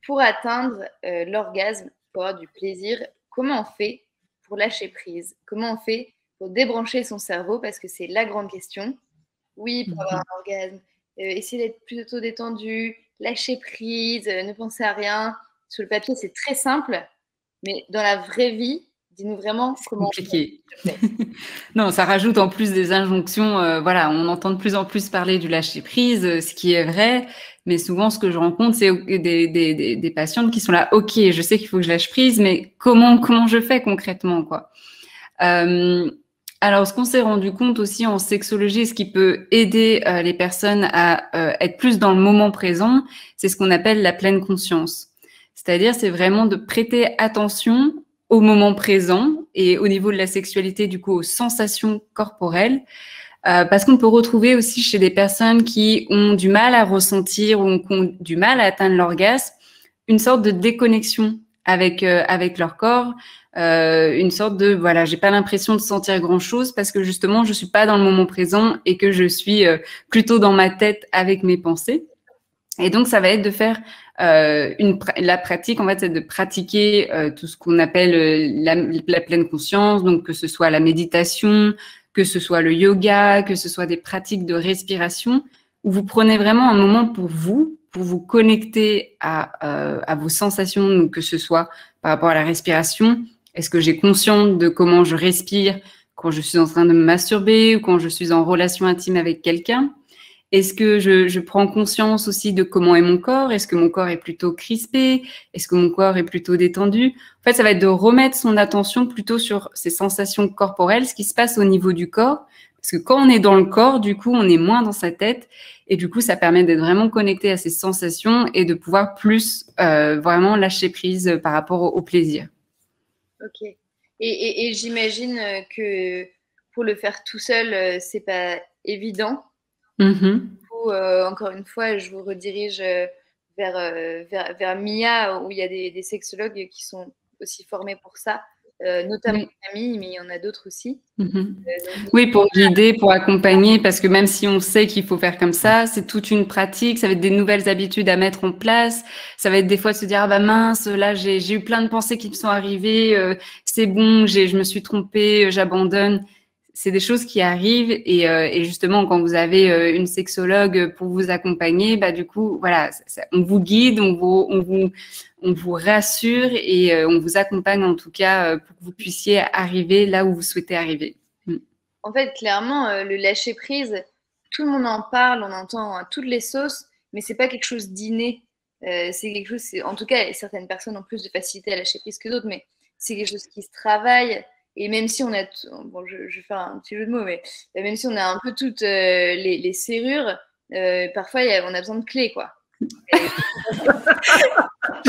Pour atteindre l'orgasme, pour avoir du plaisir, comment on fait pour lâcher prise? Comment on fait pour débrancher son cerveau? Parce que c'est la grande question. Oui, pour avoir un orgasme, essayer d'être plutôt détendu, lâcher prise, ne penser à rien. Sur le papier, c'est très simple, mais dans la vraie vie, dis-nous vraiment comment on Compliqué. fait. Non, ça rajoute en plus des injonctions. Voilà, on entend de plus en plus parler du lâcher prise, ce qui est vrai. Mais souvent, ce que je rencontre, c'est des patientes qui sont là. Ok, je sais qu'il faut que je lâche prise, mais comment je fais concrètement, quoi. Alors, ce qu'on s'est rendu compte aussi en sexologie, ce qui peut aider les personnes à être plus dans le moment présent, c'est ce qu'on appelle la pleine conscience. C'est-à-dire, c'est vraiment de prêter attention au moment présent et au niveau de la sexualité, du coup, aux sensations corporelles. Parce qu'on peut retrouver aussi chez des personnes qui ont du mal à ressentir ou qui ont du mal à atteindre l'orgasme, une sorte de déconnexion avec leur corps, une sorte de voilà, j'ai pas l'impression de sentir grand chose parce que justement je suis pas dans le moment présent et que je suis plutôt dans ma tête avec mes pensées. Et donc ça va être de faire la pratique, en fait, c'est de pratiquer tout ce qu'on appelle la pleine conscience, donc que ce soit la méditation, que ce soit le yoga, que ce soit des pratiques de respiration, où vous prenez vraiment un moment pour vous connecter à vos sensations, donc que ce soit par rapport à la respiration. Est-ce que j'ai conscience de comment je respire quand je suis en train de me masturber ou quand je suis en relation intime avec quelqu'un? Est-ce que je prends conscience aussi de comment est mon corps? Est-ce que mon corps est plutôt crispé? Est-ce que mon corps est plutôt détendu? En fait, ça va être de remettre son attention plutôt sur ces sensations corporelles, ce qui se passe au niveau du corps. Parce que quand on est dans le corps, du coup, on est moins dans sa tête. Et du coup, ça permet d'être vraiment connecté à ces sensations et de pouvoir plus vraiment lâcher prise par rapport au plaisir. Ok. Et j'imagine que pour le faire tout seul, c'est pas évident. Encore une fois, je vous redirige vers Mia, où il y a des sexologues qui sont aussi formés pour ça, notamment Camille, mais il y en a d'autres aussi. Oui, pour guider, pour accompagner, parce que même si on sait qu'il faut faire comme ça, c'est toute une pratique, ça va être des nouvelles habitudes à mettre en place, ça va être des fois de se dire, ah bah mince, là j'ai eu plein de pensées qui me sont arrivées, c'est bon, je me suis trompée, j'abandonne. C'est des choses qui arrivent et justement quand vous avez une sexologue pour vous accompagner, bah du coup voilà, on vous guide, on vous rassure et on vous accompagne en tout cas pour que vous puissiez arriver là où vous souhaitez arriver. En fait, clairement, le lâcher prise, tout le monde en parle, on entend à toutes les sauces, mais c'est pas quelque chose d'inné. C'est quelque chose, en tout cas, certaines personnes ont plus de facilité à lâcher prise que d'autres, mais c'est quelque chose qui se travaille. Et même si on a, bon, je vais faire un petit jeu de mots, mais même si on a un peu toutes les serrures, parfois on a besoin de clés, quoi.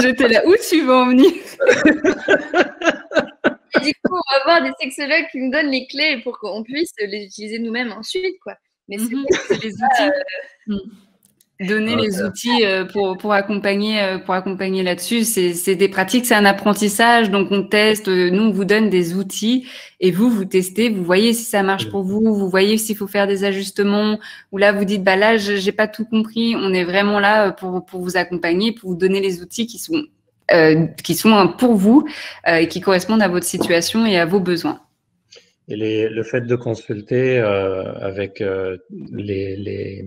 J'étais là, où tu vas en venir? Et du coup, on va avoir des sexologues qui nous donnent les clés pour qu'on puisse les utiliser nous-mêmes ensuite, quoi. Mais c'est les outils. Donner les outils pour accompagner là-dessus, c'est des pratiques, c'est un apprentissage, donc on teste, nous on vous donne des outils et vous testez, vous voyez si ça marche pour vous, vous voyez s'il faut faire des ajustements, ou là vous dites bah là j'ai pas tout compris, on est vraiment là pour vous accompagner, pour vous donner les outils qui sont pour vous et qui correspondent à votre situation et à vos besoins. Et le fait de consulter avec les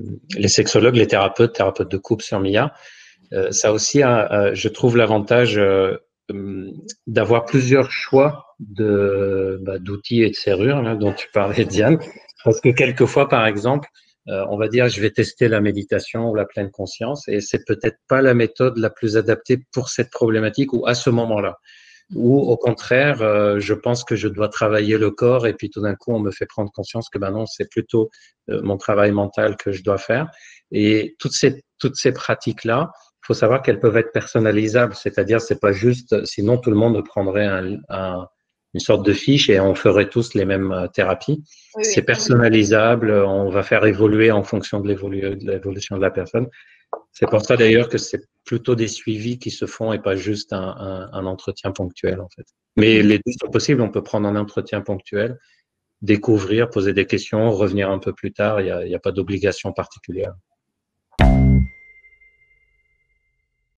sexologues, les thérapeutes de couple sur Mia, ça aussi, je trouve l'avantage d'avoir plusieurs choix d'outils et de serrures là, dont tu parlais, Diane. Parce que quelquefois, par exemple, on va dire je vais tester la méditation ou la pleine conscience et c'est peut-être pas la méthode la plus adaptée pour cette problématique ou à ce moment-là. Ou au contraire, je pense que je dois travailler le corps et puis tout d'un coup, on me fait prendre conscience que ben non, c'est plutôt mon travail mental que je dois faire. Et toutes ces pratiques-là, il faut savoir qu'elles peuvent être personnalisables, c'est-à-dire c'est pas juste, sinon tout le monde prendrait une sorte de fiche et on ferait tous les mêmes thérapies. Oui, c'est personnalisable, on va faire évoluer en fonction de l'évolution de la personne. C'est pour ça d'ailleurs que c'est plutôt des suivis qui se font et pas juste un entretien ponctuel en fait. Mais les deux sont possibles, on peut prendre un entretien ponctuel, découvrir, poser des questions, revenir un peu plus tard, il n'y a pas d'obligation particulière.